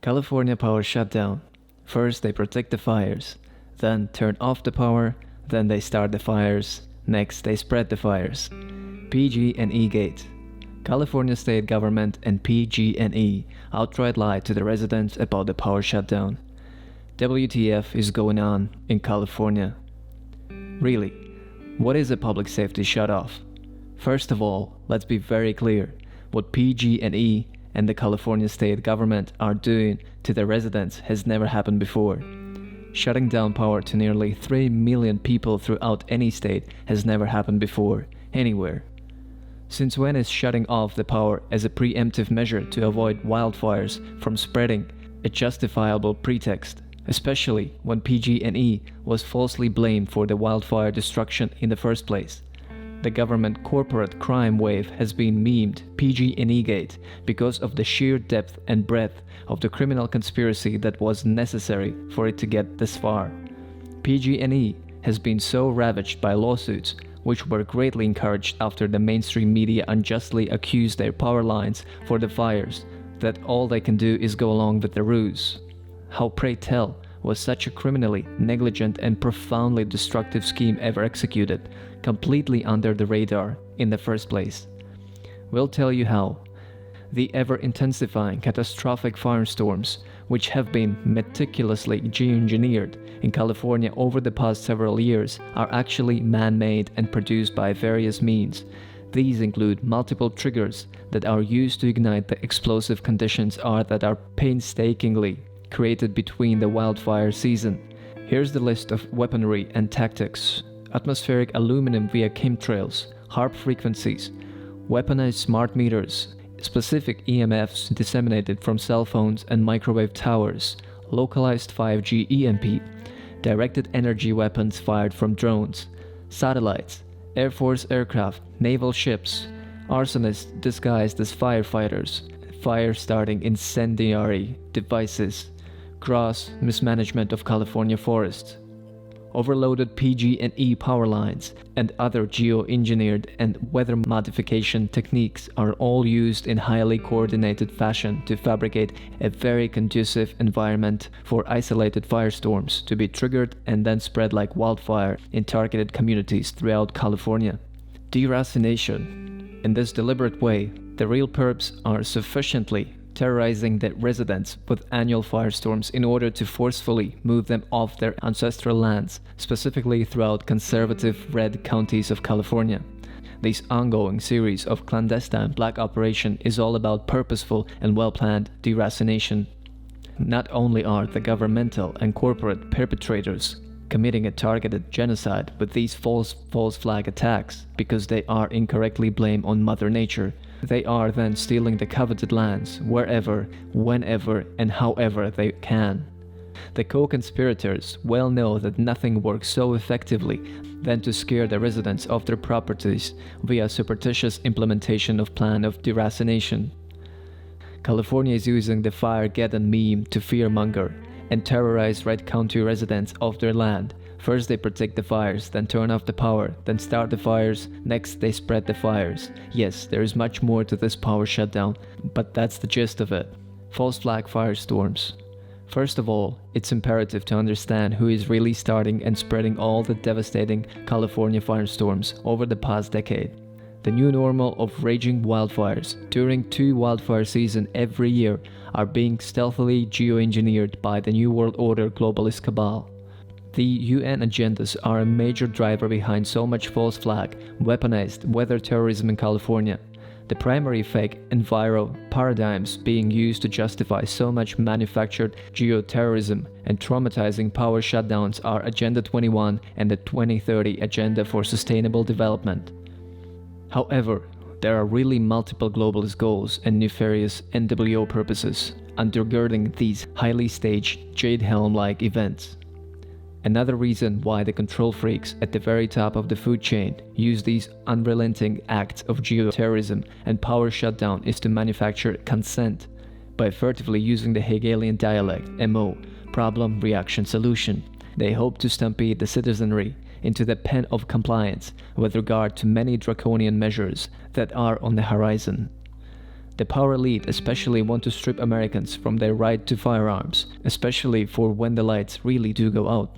California power shutdown. First they protect the fires, then turn off the power, then they start the fires, next they spread the fires. PG&E gate. California state government and PG&E outright lied to the residents about the power shutdown. WTF is going on in California? Really, what is a public safety shutoff? First of all, let's be very clear. What PG&E and the California state government are doing to the residents has never happened before. Shutting down power to nearly 3 million people throughout any state has never happened before, anywhere. Since when is shutting off the power as a preemptive measure to avoid wildfires from spreading a justifiable pretext, especially when PG&E was falsely blamed for the wildfire destruction in the first place? The government corporate crime wave has been memed PG&E gate because of the sheer depth and breadth of the criminal conspiracy that was necessary for it to get this far. PG&E has been so ravaged by lawsuits, which were greatly encouraged after the mainstream media unjustly accused their power lines for the fires, that all they can do is go along with the ruse. How, pray tell, was such a criminally negligent and profoundly destructive scheme ever executed, completely under the radar in the first place? We'll tell you how. The ever-intensifying catastrophic firestorms, which have been meticulously geoengineered in California over the past several years, are actually man-made and produced by various means. These include multiple triggers that are used to ignite the explosive conditions that are painstakingly created between the wildfire season. Here's the list of weaponry and tactics: atmospheric aluminum via chemtrails, HARP frequencies, weaponized smart meters, specific EMFs disseminated from cell phones and microwave towers, localized 5G EMP, directed energy weapons fired from drones, satellites, Air Force aircraft, naval ships, arsonists disguised as firefighters, fire-starting incendiary devices, gross mismanagement of California forests, overloaded PG&E power lines, and other geoengineered and weather modification techniques are all used in highly coordinated fashion to fabricate a very conducive environment for isolated firestorms to be triggered and then spread like wildfire in targeted communities throughout California. Deracination. In this deliberate way, the real perps are sufficiently terrorizing the residents with annual firestorms in order to forcefully move them off their ancestral lands, specifically throughout conservative red counties of California. This ongoing series of clandestine black operation is all about purposeful and well-planned deracination. Not only are the governmental and corporate perpetrators committing a targeted genocide with these false flag attacks because they are incorrectly blamed on Mother Nature, they are then stealing the coveted lands wherever, whenever, and however they can. The co-conspirators well know that nothing works so effectively than to scare the residents of their properties via surreptitious implementation of plan of deracination. California is using the Firegeddon meme to fearmonger and terrorize Red County residents of their land. First they protect the fires, then turn off the power, then start the fires, next they spread the fires. Yes, there is much more to this power shutdown, but that's the gist of it. False flag firestorms. First of all, it's imperative to understand who is really starting and spreading all the devastating California firestorms over the past decade. The new normal of raging wildfires during 2 wildfire seasons every year are being stealthily geoengineered by the New World Order globalist cabal. The UN agendas are a major driver behind so much false flag, weaponized weather terrorism in California. The primary fake enviro paradigms being used to justify so much manufactured geoterrorism and traumatizing power shutdowns are Agenda 21 and the 2030 Agenda for Sustainable Development. However, there are really multiple globalist goals and nefarious NWO purposes undergirding these highly staged Jade Helm-like events. Another reason why the control freaks at the very top of the food chain use these unrelenting acts of geoterrorism and power shutdown is to manufacture consent by furtively using the Hegelian dialect MO, problem, reaction, solution. They hope to stampede the citizenry into the pen of compliance with regard to many draconian measures that are on the horizon. The power elite especially want to strip Americans from their right to firearms, especially for when the lights really do go out.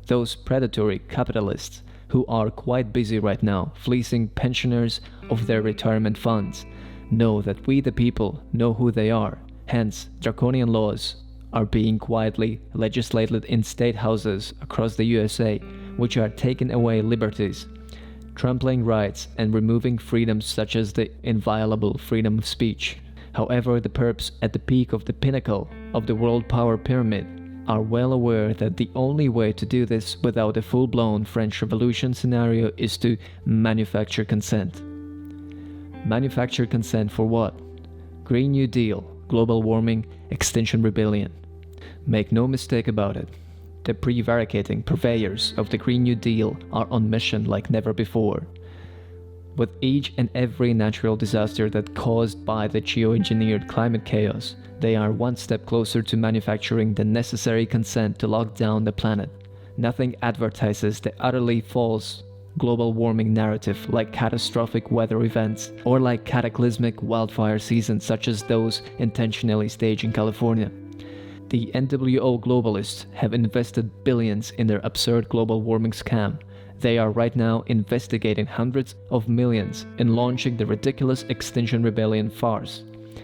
Those predatory capitalists who are quite busy right now fleecing pensioners of their retirement funds know that we the people know who they are. Hence, draconian laws are being quietly legislated in state houses across the USA, which are taking away liberties, trampling rights, and removing freedoms such as the inviolable freedom of speech. However, the perps at the peak of the pinnacle of the world power pyramid are well aware that the only way to do this without a full-blown French Revolution scenario is to manufacture consent. Manufacture consent for what? Green New Deal, global warming, Extinction Rebellion. Make no mistake about it. The prevaricating purveyors of the Green New Deal are on mission like never before. With each and every natural disaster that's caused by the geoengineered climate chaos, they are one step closer to manufacturing the necessary consent to lock down the planet. Nothing advertises the utterly false global warming narrative like catastrophic weather events or like cataclysmic wildfire seasons such as those intentionally staged in California. The NWO globalists have invested billions in their absurd global warming scam. They are right now investigating hundreds of millions in launching the ridiculous Extinction Rebellion farce.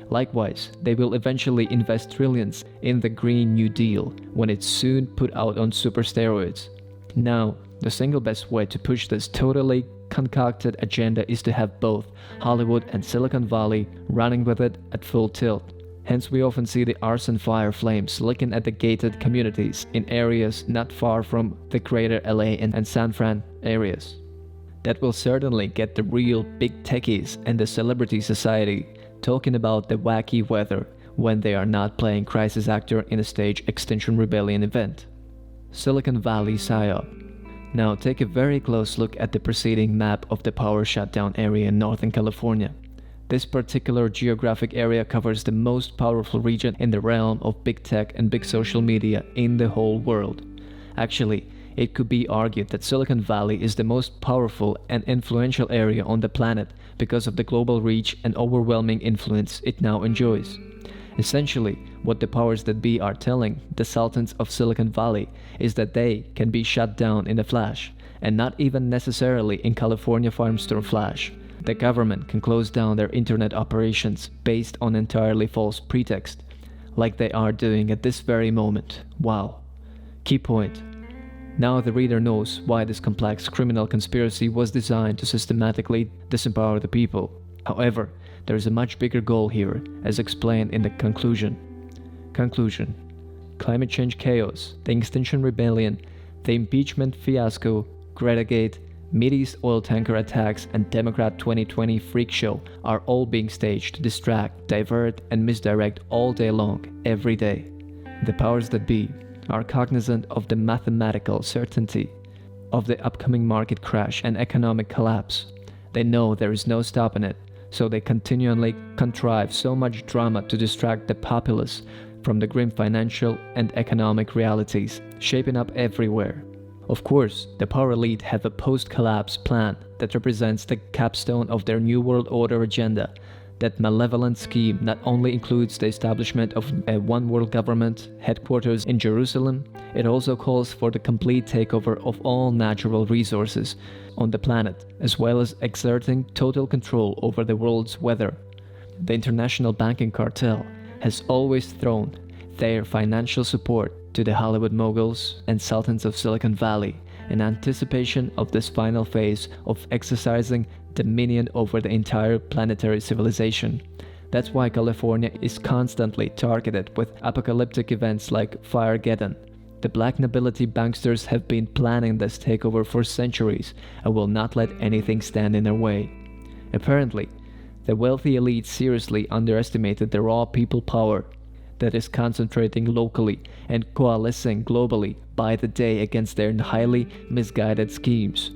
Likewise, they will eventually invest trillions in the Green New Deal when it's soon put out on super steroids. Now, the single best way to push this totally concocted agenda is to have both Hollywood and Silicon Valley running with it at full tilt. Hence, we often see the arson fire flames licking at the gated communities in areas not far from the greater LA and San Fran areas. That will certainly get the real big techies and the celebrity society talking about the wacky weather when they are not playing crisis actor in a staged Extinction Rebellion event. Silicon Valley PSYOP. Now take a very close look at the preceding map of the power shutdown area in Northern California. This particular geographic area covers the most powerful region in the realm of big tech and big social media in the whole world. Actually, it could be argued that Silicon Valley is the most powerful and influential area on the planet because of the global reach and overwhelming influence it now enjoys. Essentially, what the powers that be are telling the sultans of Silicon Valley is that they can be shut down in a flash, and not even necessarily in California Farmstore flash. The government can close down their internet operations based on entirely false pretext, like they are doing at this very moment. Wow. Key point. Now the reader knows why this complex criminal conspiracy was designed to systematically disempower the people. However, there is a much bigger goal here, as explained in the conclusion. Conclusion. Climate change chaos, the Extinction Rebellion, the impeachment fiasco, Gretagate, Mideast oil tanker attacks, and Democrat 2020 freak show are all being staged to distract, divert, and misdirect all day long, every day. The powers that be are cognizant of the mathematical certainty of the upcoming market crash and economic collapse. They know there is no stopping it, so they continually contrive so much drama to distract the populace from the grim financial and economic realities shaping up everywhere. Of course, the power elite have a post-collapse plan that represents the capstone of their New World Order agenda. That malevolent scheme not only includes the establishment of a one-world government headquarters in Jerusalem, it also calls for the complete takeover of all natural resources on the planet, as well as exerting total control over the world's weather. The international banking cartel has always thrown their financial support to the Hollywood moguls and sultans of Silicon Valley in anticipation of this final phase of exercising dominion over the entire planetary civilization. That's why California is constantly targeted with apocalyptic events like Firegeddon. The black nobility banksters have been planning this takeover for centuries and will not let anything stand in their way. Apparently, the wealthy elite seriously underestimated the raw people power that is concentrating locally and coalescing globally by the day against their highly misguided schemes.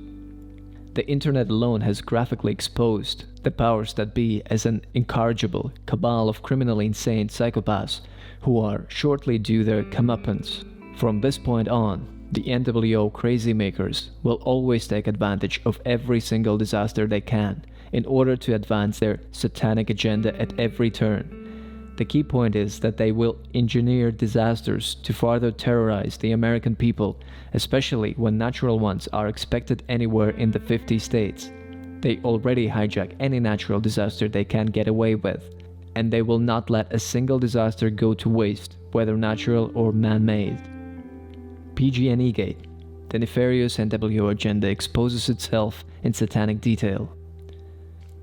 The internet alone has graphically exposed the powers that be as an incorrigible cabal of criminally insane psychopaths who are shortly due their comeuppance. From this point on, the NWO crazy makers will always take advantage of every single disaster they can in order to advance their satanic agenda at every turn. The key point is that they will engineer disasters to further terrorize the American people, especially when natural ones are expected anywhere in the 50 states. They already hijack any natural disaster they can get away with, and they will not let a single disaster go to waste, whether natural or man-made. PG&E Gate. The nefarious NWO agenda exposes itself in satanic detail.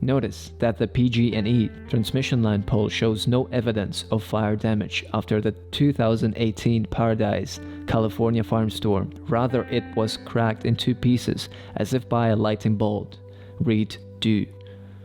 Notice that the PG&E transmission line pole shows no evidence of fire damage after the 2018 Paradise, California firestorm. Rather, it was cracked in 2 pieces as if by a lightning bolt. Read do.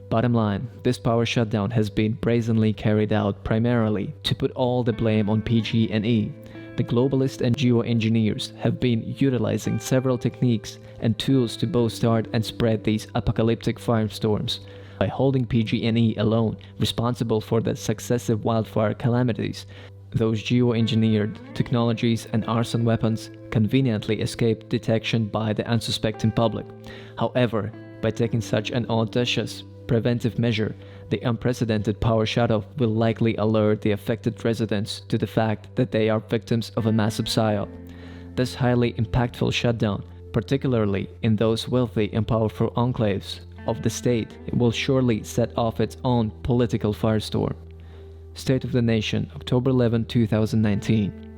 Bottom line, this power shutdown has been brazenly carried out primarily to put all the blame on PG&E. The globalists and geoengineers have been utilizing several techniques and tools to both start and spread these apocalyptic firestorms. By holding PG&E alone responsible for the successive wildfire calamities, those geoengineered technologies and arson weapons conveniently escape detection by the unsuspecting public. However, by taking such an audacious preventive measure, the unprecedented power shutoff will likely alert the affected residents to the fact that they are victims of a massive psyop. This highly impactful shutdown, particularly in those wealthy and powerful enclaves of the state, will surely set off its own political firestorm. State of the Nation, October 11, 2019.